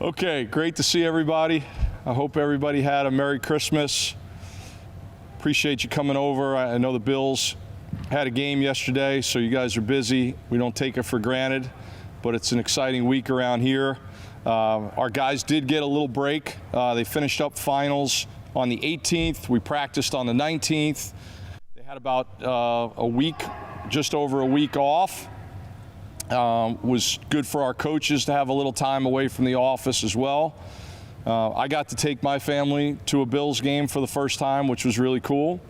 Okay, great to see everybody. I hope everybody had a Merry Christmas. Appreciate you coming over. I know the Bills had a game yesterday, so you guys are busy. We don't take it for granted, but it's an exciting week around here. Our guys did get a little break. They finished up finals on the 18th. We practiced on the 19th. They had about a week, just over a week off. Was good for our coaches to have a little time away from the office as well. I got to take my family to a Bills game for the first time, which was really cool.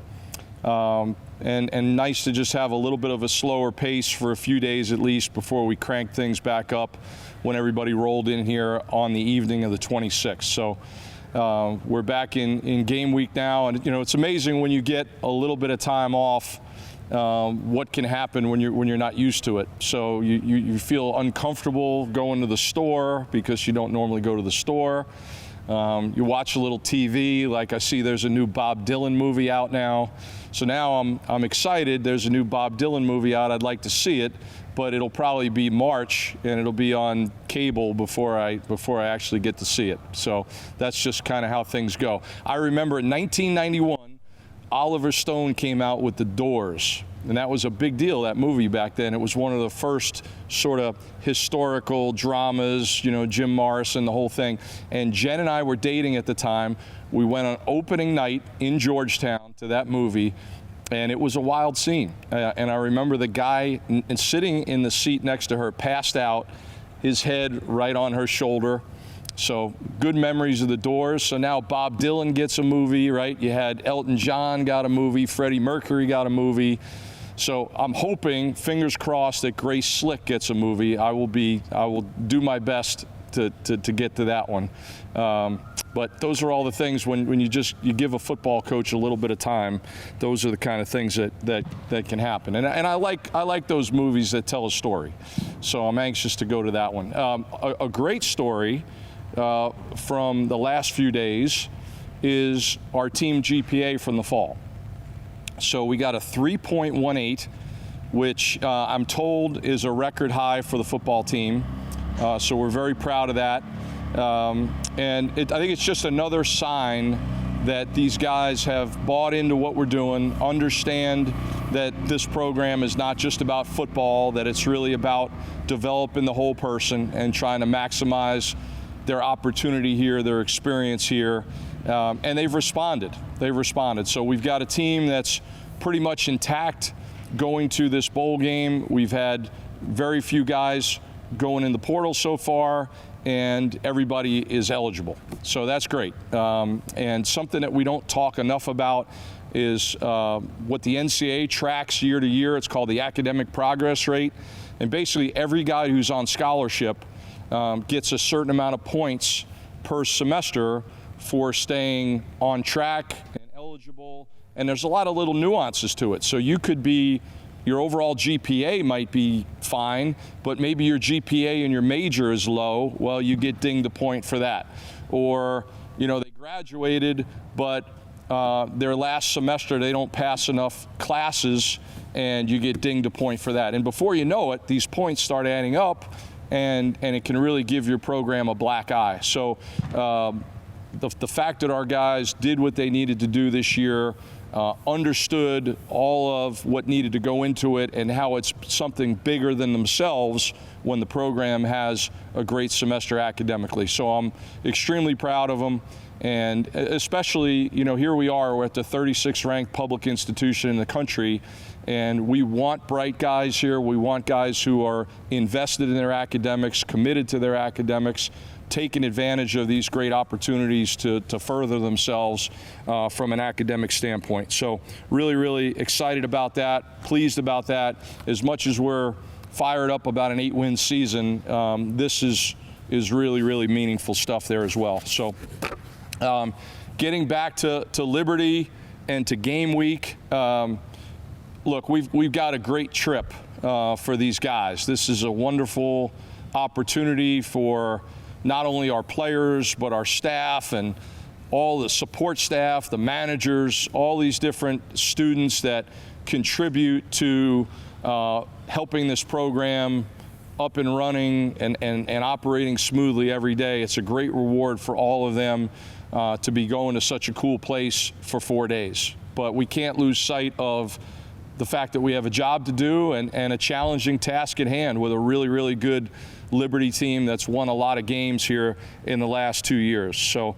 And nice to just have a little bit of a slower pace for a few days at least before we crank things back up when everybody rolled in here on the evening of the 26th. So we're back in game week now, and it's amazing when you get a little bit of time off. What can happen when you're not used to it. So you feel uncomfortable going to the store because you don't normally go to the store. You watch a little TV, like I see there's a new Bob Dylan movie out now. So now I'm excited. There's a new Bob Dylan movie out. I'd like to see it, but it'll probably be March and it'll be on cable before I actually get to see it. So that's just kind of how things go. I remember in 1991, Oliver Stone came out with The Doors, and that was a big deal, that movie back then. It was one of the first sort of historical dramas, Jim Morrison, the whole thing. And Jen and I were dating at the time. We went on opening night in Georgetown to that movie, and it was a wild scene. And I remember the guy sitting in the seat next to her passed out, his head right on her shoulder. So good memories of The Doors. So now Bob Dylan gets a movie, right? You had Elton John got a movie, Freddie Mercury got a movie. So I'm hoping, fingers crossed, that Grace Slick gets a movie. I will do my best to get to that one. But those are all the things when you give a football coach a little bit of time. Those are the kind of things that can happen. And I like those movies that tell a story. So I'm anxious to go to that one. A great story from the last few days is our team GPA from the fall. So we got a 3.18, which I'm told is a record high for the football team. So we're very proud of that. And I think it's just another sign that these guys have bought into what we're doing, understand that this program is not just about football, that it's really about developing the whole person and trying to maximize their opportunity here, their experience here, and they've responded. So we've got a team that's pretty much intact going to this bowl game. We've had very few guys going in the portal so far, and everybody is eligible. So that's great. And something that we don't talk enough about is what the NCAA tracks year to year. It's called the academic progress rate. And basically every guy who's on scholarship gets a certain amount of points per semester for staying on track and eligible. And there's a lot of little nuances to it. So you could be, your overall GPA might be fine, but maybe your GPA in your major is low. Well, you get dinged a point for that. Or, they graduated, but their last semester they don't pass enough classes, and you get dinged a point for that. And before you know it, these points start adding up, and it can really give your program a black eye. So the fact that our guys did what they needed to do this year, understood all of what needed to go into it and how it's something bigger than themselves when the program has a great semester academically. So I'm extremely proud of them. And especially, here we are, we're at the 36th ranked public institution in the country, and we want bright guys here. We want guys who are invested in their academics, committed to their academics, taking advantage of these great opportunities to further themselves from an academic standpoint. So really, really excited about that, pleased about that. As much as we're fired up about an 8-win season, this is really, really meaningful stuff there as well. So getting back to Liberty and to game week, look, we've got a great trip for these guys. This is a wonderful opportunity for not only our players, but our staff and all the support staff, the managers, all these different students that contribute to helping this program up and running and operating smoothly every day. It's a great reward for all of them to be going to such a cool place for 4 days. But we can't lose sight of the fact that we have a job to do and a challenging task at hand with a really, really good Liberty team that's won a lot of games here in the last 2 years. So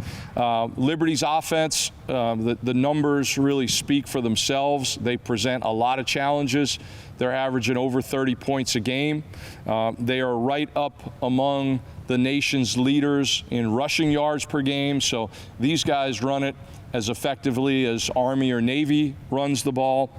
Liberty's offense, the numbers really speak for themselves. They present a lot of challenges. They're averaging over 30 points a game. They are right up among the nation's leaders in rushing yards per game. So these guys run it as effectively as Army or Navy runs the ball.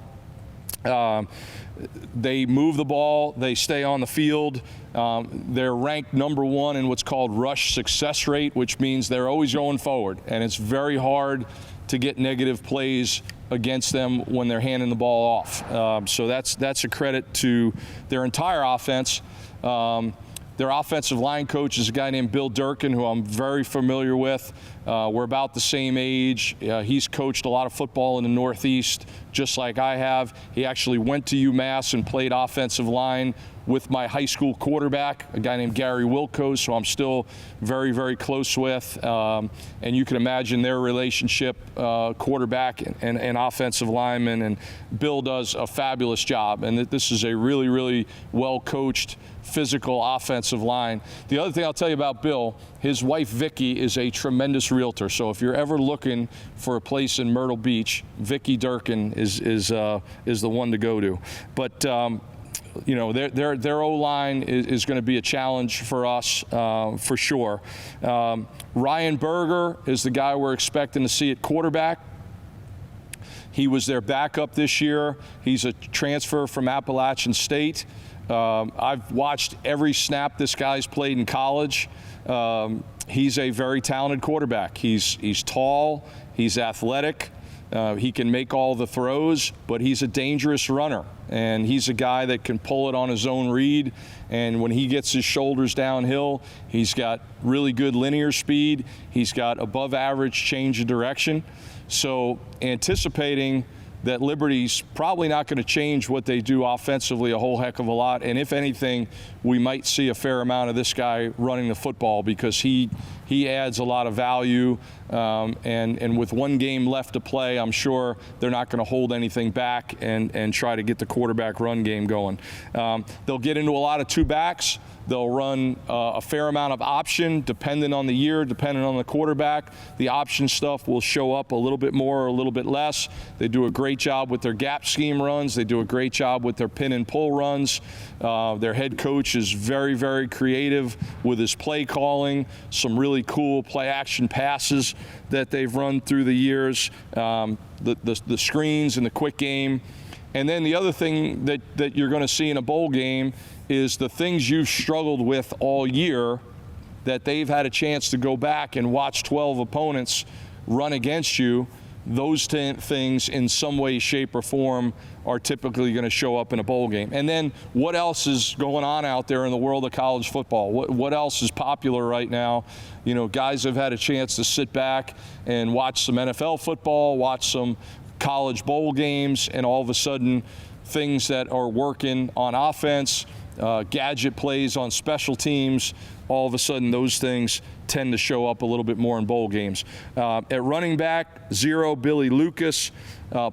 They move the ball, they stay on the field. They're ranked number 1 in what's called rush success rate, which means they're always going forward. And it's very hard to get negative plays against them when they're handing the ball off. So that's a credit to their entire offense. Their offensive line coach is a guy named Bill Durkin, who I'm very familiar with. We're about the same age. He's coached a lot of football in the Northeast, just like I have. He actually went to UMass and played offensive line with my high school quarterback, a guy named Gary Wilkos, who I'm still very, very close with. And you can imagine their relationship, quarterback and offensive lineman. And Bill does a fabulous job. And this is a really, really well-coached, physical offensive line. The other thing I'll tell you about Bill, his wife Vicky is a tremendous realtor. So if you're ever looking for a place in Myrtle Beach, Vicky Durkin is the one to go to. But you know, their O-line is going to be a challenge for us for sure. Ryan Berger is the guy we're expecting to see at quarterback. He was their backup this year. He's a transfer from Appalachian State. I've watched every snap this guy's played in college. He's a very talented quarterback. He's tall, he's athletic, he can make all the throws, but he's a dangerous runner. And he's a guy that can pull it on his own read. And when he gets his shoulders downhill, he's got really good linear speed. He's got above average change of direction. So anticipating that Liberty's probably not going to change what they do offensively a whole heck of a lot. And if anything, we might see a fair amount of this guy running the football because he adds a lot of value. And with one game left to play, I'm sure they're not going to hold anything back and try to get the quarterback run game going. They'll get into a lot of two backs. They'll run a fair amount of option, depending on the year, depending on the quarterback. The option stuff will show up a little bit more or a little bit less. They do a great job with their gap scheme runs. They do a great job with their pin and pull runs. Their head coach is very, very creative with his play calling. Some really cool play action passes that they've run through the years. The screens and the quick game. And then the other thing that you're going to see in a bowl game is the things you've struggled with all year that they've had a chance to go back and watch 12 opponents run against you. Those things in some way, shape, or form are typically going to show up in a bowl game. And then what else is going on out there in the world of college football? What else is popular right now? You know, guys have had a chance to sit back and watch some NFL football, watch some college bowl games, and all of a sudden things that are working on offense, gadget plays on special teams, all of a sudden those things tend to show up a little bit more in bowl games. At running back, Billy Lucas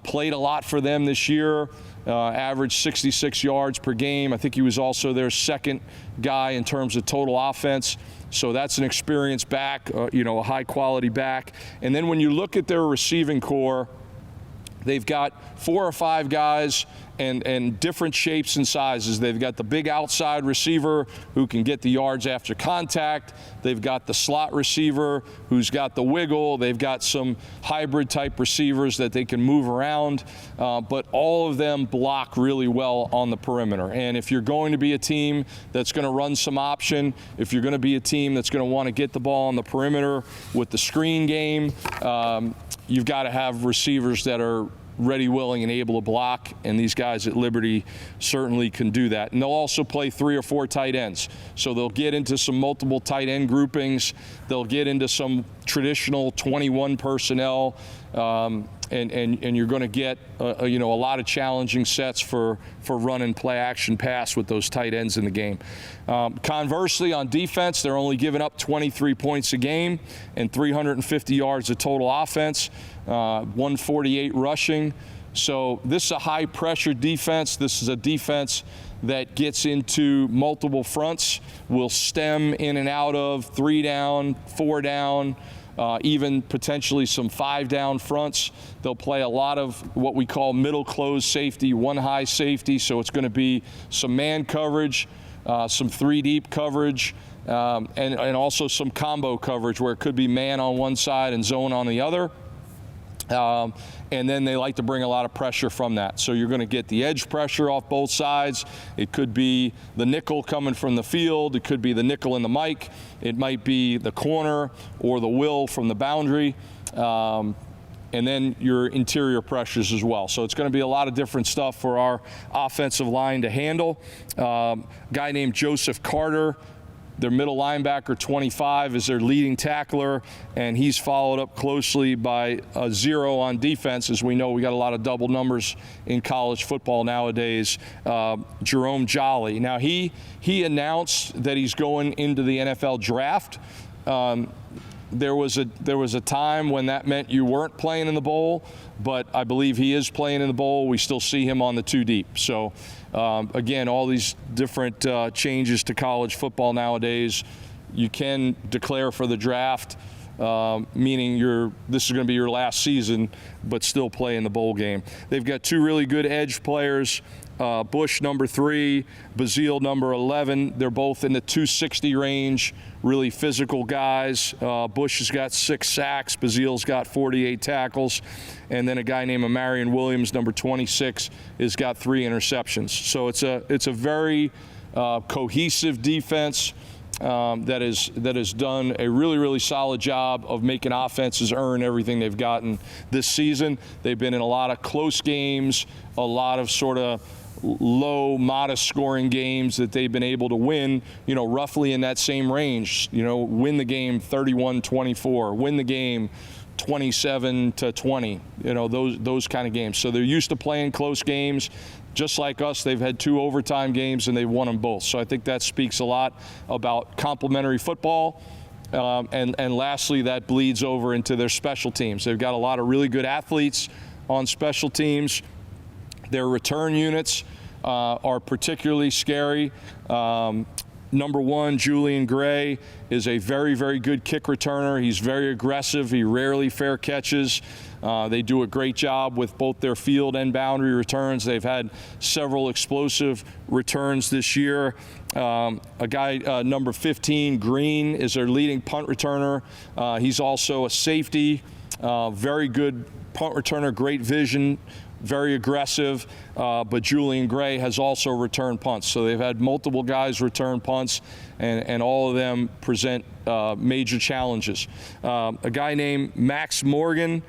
played a lot for them this year, averaged 66 yards per game. I think he was also their second guy in terms of total offense. So that's an experienced back, a high-quality back. And then when you look at their receiving core, they've got 4 or 5 guys and different shapes and sizes. They've got the big outside receiver who can get the yards after contact. They've got the slot receiver who's got the wiggle. They've got some hybrid type receivers that they can move around. But all of them block really well on the perimeter. And if you're going to be a team that's going to run some option, if you're going to be a team that's going to want to get the ball on the perimeter with the screen game, you've got to have receivers that are ready, willing, and able to block, and these guys at Liberty certainly can do that. And they'll also play 3 or 4 tight ends. So they'll get into some multiple tight end groupings. They'll get into some traditional 21 personnel. and you're going to get a lot of challenging sets for run and play action pass with those tight ends in the game. Conversely, on defense, they're only giving up 23 points a game and 350 yards of total offense, 148 rushing. So this is a high-pressure defense. This is a defense that gets into multiple fronts, will stem in and out of 3 down, 4 down, even potentially some 5 down fronts. They'll play a lot of what we call middle close safety, 1 high safety. So it's going to be some man coverage, some 3 deep coverage, and also some combo coverage where it could be man on one side and zone on the other. And then they like to bring a lot of pressure from that. So you're going to get the edge pressure off both sides. It could be the nickel coming from the field. It could be the nickel in the mic. It might be the corner or the will from the boundary. And then your interior pressures as well. So it's going to be a lot of different stuff for our offensive line to handle. Guy named Joseph Carter, their middle linebacker, 25, is their leading tackler, and he's followed up closely by a 0 on defense. As we know, we got a lot of double numbers in college football nowadays. Jerome Jolly. Now, he announced that he's going into the NFL draft. There was a time when that meant you weren't playing in the bowl, but I believe he is playing in the bowl. We still see him on the 2 deep. So, again, all these different changes to college football nowadays. You can declare for the draft, meaning this is going to be your last season, but still play in the bowl game. They've got 2 really good edge players. Bush, number 3, Bazile, number 11. They're both in the 260 range, really physical guys. Bush has got 6 sacks. Bazile's got 48 tackles. And then a guy named Amarian Williams, number 26, has got 3 interceptions. So it's a very cohesive defense that has done a really, really solid job of making offenses earn everything they've gotten this season. They've been in a lot of close games, a lot of sort of low, modest scoring games that they've been able to win, roughly in that same range. Win the game 31-24, win the game 27-20, those kind of games. So they're used to playing close games. Just like us, they've had 2 overtime games and they've won them both. So I think that speaks a lot about complementary football. And lastly, that bleeds over into their special teams. They've got a lot of really good athletes on special teams. Their return units are particularly scary. Number 1, Julian Gray, is a very, very good kick returner. He's very aggressive. He rarely fair catches. They do a great job with both their field and boundary returns. They've had several explosive returns this year. A guy, number 15, Green, is their leading punt returner. He's also a safety, very good punt returner, great vision, very aggressive, but Julian Gray has also returned punts. So they've had multiple guys return punts, and all of them present major challenges. A guy named Max Morgan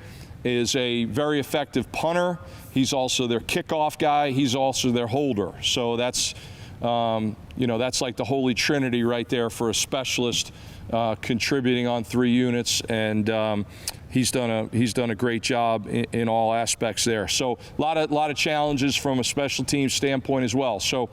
is a very effective punter. He's also their kickoff guy. He's also their holder. So that's, that's like the holy trinity right there for a specialist contributing on 3 units, and he's done a great job in all aspects there. So a lot of challenges from a special teams standpoint as well. So,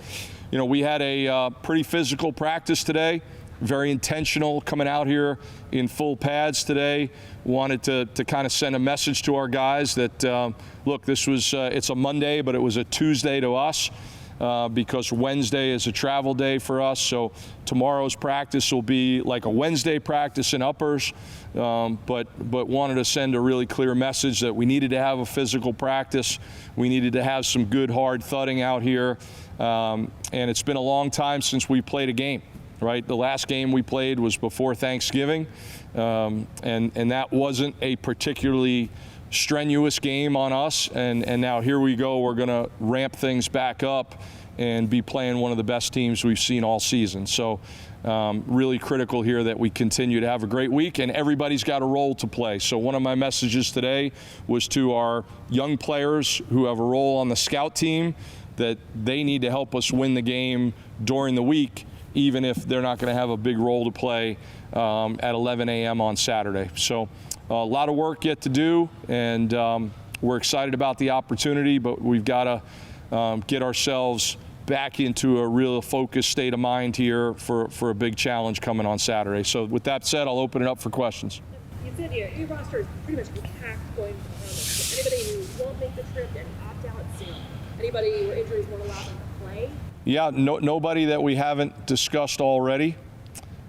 we had a pretty physical practice today, very intentional coming out here in full pads today. Wanted to kind of send a message to our guys that, look, this was it's a Monday, but it was a Tuesday to us. Because Wednesday is a travel day for us. So tomorrow's practice will be like a Wednesday practice in uppers, but wanted to send a really clear message that we needed to have a physical practice. We needed to have some good hard thudding out here, and it's been a long time since we played a game, right? The last game we played was before Thanksgiving, and that wasn't a particularly strenuous game on us, and now here we go. We're going to ramp things back up and be playing one of the best teams we've seen all season. So really critical here that we continue to have a great week, and everybody's got a role to play. So one of my messages today was to our young players who have a role on the scout team, that they need to help us win the game during the week, even if they're not going to have a big role to play at 11 a.m. on Saturday. So a lot of work yet to do, and We're excited about the opportunity, but we've got to get ourselves back into a real focused state of mind here for a big challenge coming on Saturday. So with that said, I'll open it up for questions. You said your roster is pretty much packed going to Bahamas. Anybody who won't make the trip and opt out soon? Anybody where injuries won't allow them to play? Yeah, nobody that we haven't discussed already.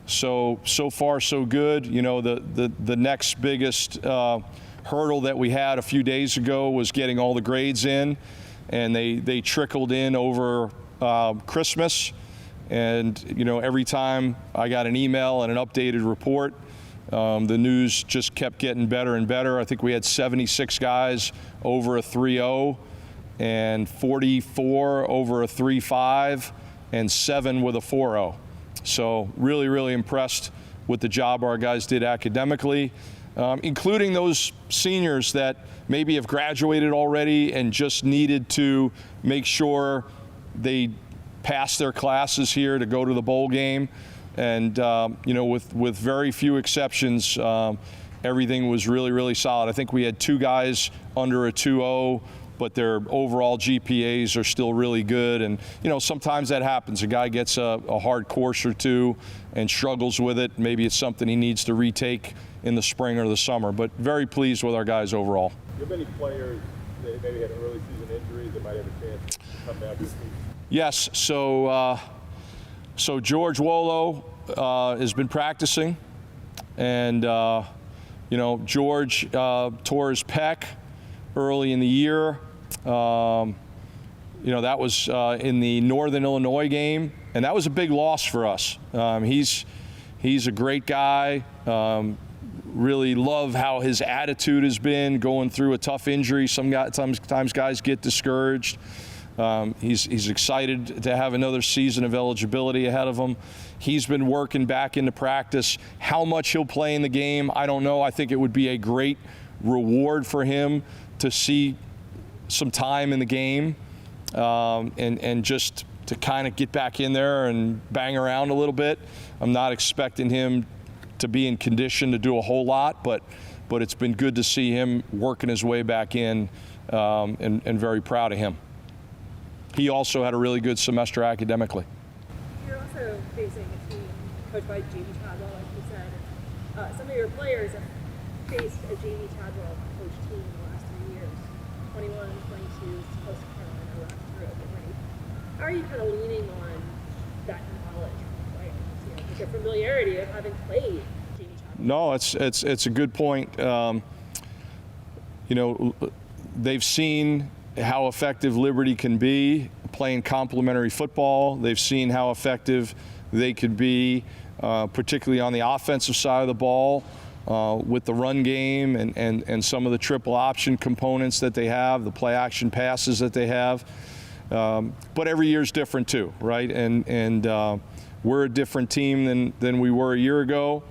So far so good. You know, the next biggest hurdle that we had a few days ago was getting all the grades in, and they trickled in over Christmas. And you know, every time I got an email and an updated report, the news just kept getting better and better. I think we had 76 guys over a 3.0 and 44 over a 3.5 and 7 with a 4.0. So really, really impressed with the job our guys did academically, including those seniors that maybe have graduated already and just needed to make sure they passed their classes here to go to the bowl game. And you know, with very few exceptions, everything was really, really solid. I think we had 2 guys under a 2.0, but their overall GPAs are still really good. And you know, sometimes that happens. A guy gets a hard course or two and struggles with it. Maybe it's something he needs to retake in the spring or the summer. But very pleased with our guys overall. Do you have any players that maybe had an early season injury that might have a chance to come back this season? Yes. So George Wolo has been practicing, and you know, George tore his pec early in the year. You know, that was in the Northern Illinois game, and that was a big loss for us. He's a great guy. Really love how his attitude has been going through a tough injury. Sometimes guys get discouraged. He's excited to have another season of eligibility ahead of him. He's been working back into practice. How much he'll play in the game, I don't know. I think it would be a great reward for him to see some time in the game, and just to kind of get back in there and bang around a little bit. I'm not expecting him to be in condition to do a whole lot, but it's been good to see him working his way back in, and very proud of him. He also had a really good semester academically. You're also facing a team coached by Jamie Chadwell, like you said. Some of your players have faced a Jamie Chadwell coached team in the last 3 years. 21, 22, supposed to Carolina last year at the rate. How are you kind of leaning on that knowledge from players? You know, the familiarity of having played Jamie Chadwell? No, it's a good point. You know, they've seen how effective Liberty can be playing complementary football. They've seen how effective they could be, particularly on the offensive side of the ball, with the run game and some of the triple option components that they have, the play action passes that they have. But every year is different too, right? And we're a different team than we were a year ago.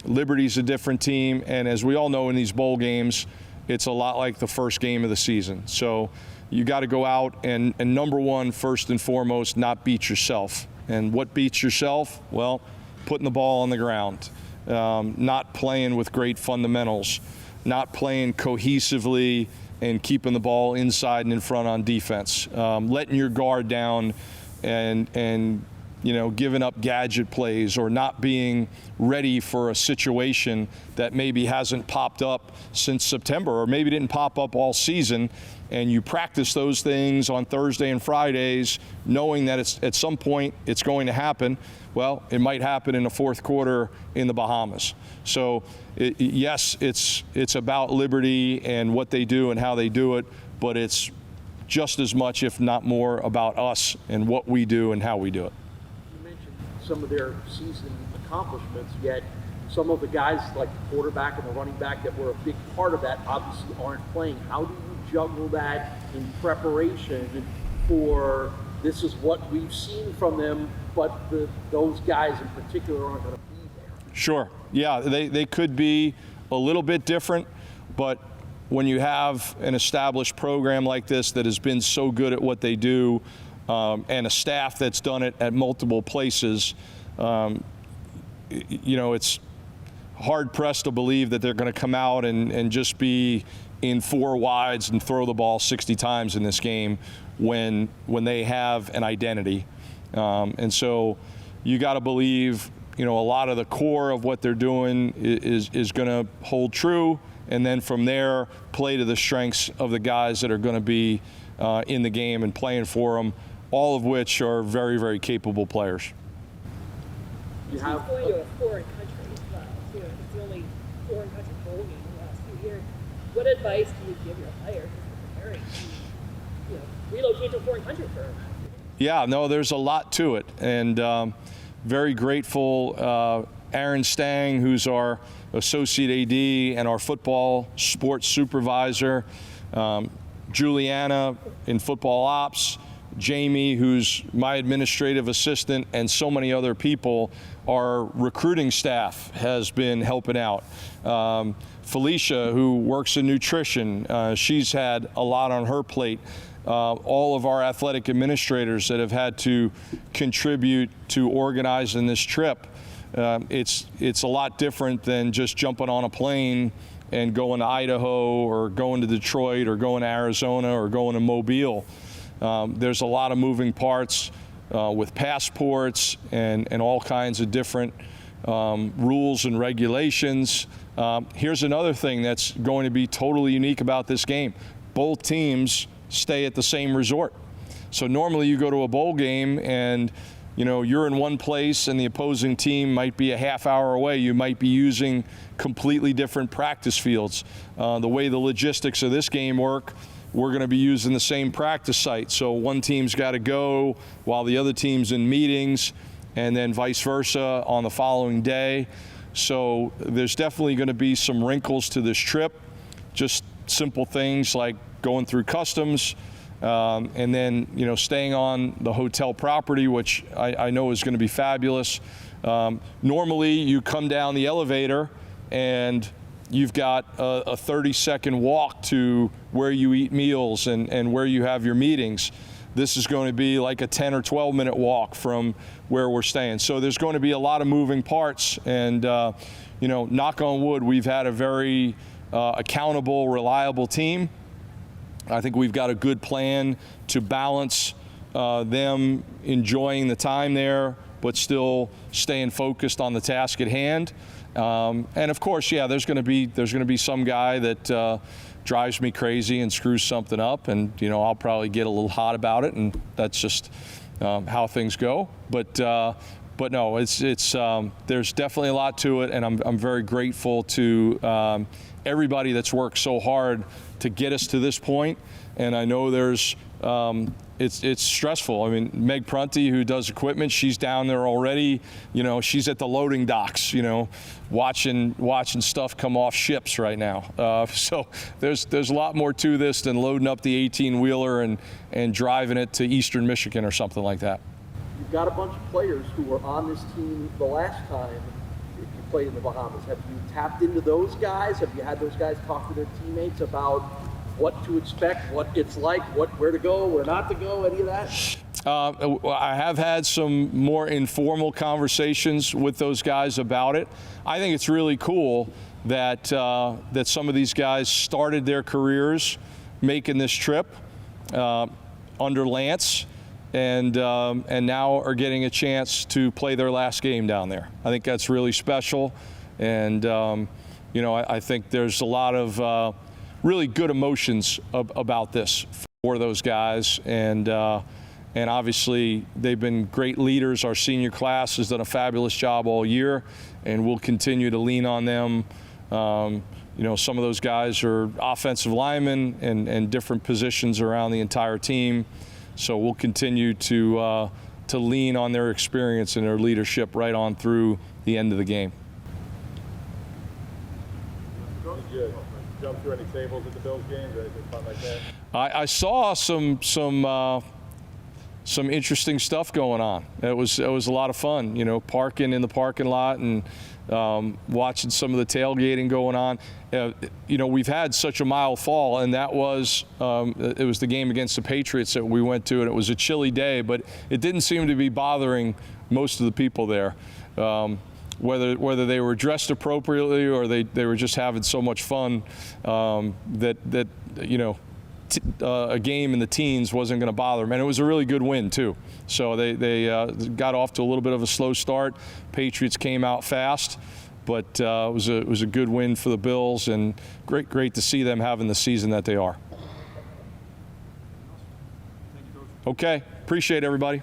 Liberty's a different team, and as we all know in these bowl games, it's a lot like the first game of the season. So you got to go out and number one, first and foremost, not beat yourself. And what beats yourself? Well, putting the ball on the ground, not playing with great fundamentals, not playing cohesively and keeping the ball inside and in front on defense, letting your guard down and you know, giving up gadget plays or not being ready for a situation that maybe hasn't popped up since September or maybe didn't pop up all season, and you practice those things on Thursday and Fridays knowing that it's at some point it's going to happen. Well, it might happen in the fourth quarter in the Bahamas. So yes, it's about Liberty and what they do and how they do it, but it's just as much, if not more, about us and what we do and how we do it. Some of their season accomplishments, yet some of the guys like the quarterback and the running back that were a big part of that obviously aren't playing. How do you juggle that in preparation for this is what we've seen from them, but those guys in particular aren't going to be there? Sure. Yeah, they could be a little bit different, but when you have an established program like this that has been so good at what they do, and a staff that's done it at multiple places, you know, it's hard pressed to believe that they're going to come out and just be, in 4 wides and throw the ball 60 times in this game when they have an identity. And so you got to believe, a lot of the core of what they're doing is going to hold true, and then from there play to the strengths of the guys that are going to be in the game and playing for them, all of which are very, very capable players. He's going to a foreign country as well, too. It's the only foreign country bowl game in the last few years. What advice do you give your players as they're preparing to, relocate to a foreign country for? Yeah, no, there's a lot to it, and very grateful. Aaron Stang, who's our associate AD and our football sports supervisor, Juliana in football ops, Jamie, who's my administrative assistant, and so many other people. Our recruiting staff has been helping out. Felicia, who works in nutrition, she's had a lot on her plate. All of our athletic administrators that have had to contribute to organizing this trip. It's a lot different than just jumping on a plane and going to Idaho or going to Detroit or going to Arizona or going to Mobile. There's a lot of moving parts with passports and all kinds of different rules and regulations. Here's another thing that's going to be totally unique about this game. Both teams stay at the same resort. So normally you go to a bowl game and you're in one place and the opposing team might be a half hour away. You might be using completely different practice fields. The way the logistics of this game work, we're going to be using the same practice site. So one team's got to go while the other team's in meetings, and then vice versa on the following day. So there's definitely going to be some wrinkles to this trip, just simple things like going through customs, and then staying on the hotel property, which I know is going to be fabulous. Normally you come down the elevator and you've got a 30-second walk to where you eat meals and where you have your meetings. This is going to be like a 10 or 12-minute walk from where we're staying. So there's going to be a lot of moving parts, and knock on wood, we've had a very accountable, reliable team. I think we've got a good plan to balance them enjoying the time there, but still staying focused on the task at hand. And of course, there's going to be some guy that drives me crazy and screws something up, and I'll probably get a little hot about it, and that's just how things go. But no, it's there's definitely a lot to it, and I'm very grateful to everybody that's worked so hard to get us to this point. And I know there's it's stressful. I mean, Meg Prunty, who does equipment, she's down there already. She's at the loading docks, watching stuff come off ships right now. So there's a lot more to this than loading up the 18-wheeler and driving it to Eastern Michigan or something like that. You've got a bunch of players who were on this team the last time you played in the Bahamas. Have you tapped into those guys? Have you had those guys talk to their teammates about what to expect, what it's like, where to go, where not to go, any of that? I have had some more informal conversations with those guys about it. I think it's really cool that that some of these guys started their careers making this trip under Lance, and now are getting a chance to play their last game down there. I think that's really special, and I think there's a lot of really good emotions about this for those guys, and obviously they've been great leaders. Our senior class has done a fabulous job all year, and we'll continue to lean on them. Some of those guys are offensive linemen and different positions around the entire team, so we'll continue to lean on their experience and their leadership right on through the end of the game. Jump through any tables at the Bills games or anything fun like that? I saw some interesting stuff going on. It was a lot of fun, parking in the parking lot and watching some of the tailgating going on. We've had such a mild fall, and that was it was the game against the Patriots that we went to, and it was a chilly day, but it didn't seem to be bothering most of the people there. whether they were dressed appropriately or they were just having so much fun that you know, a game in the teens wasn't going to bother them. And it was a really good win too. So they got off to a little bit of a slow start. Patriots came out fast, but it was a good win for the Bills, and great to see them having the season that they are. Okay, appreciate it, everybody.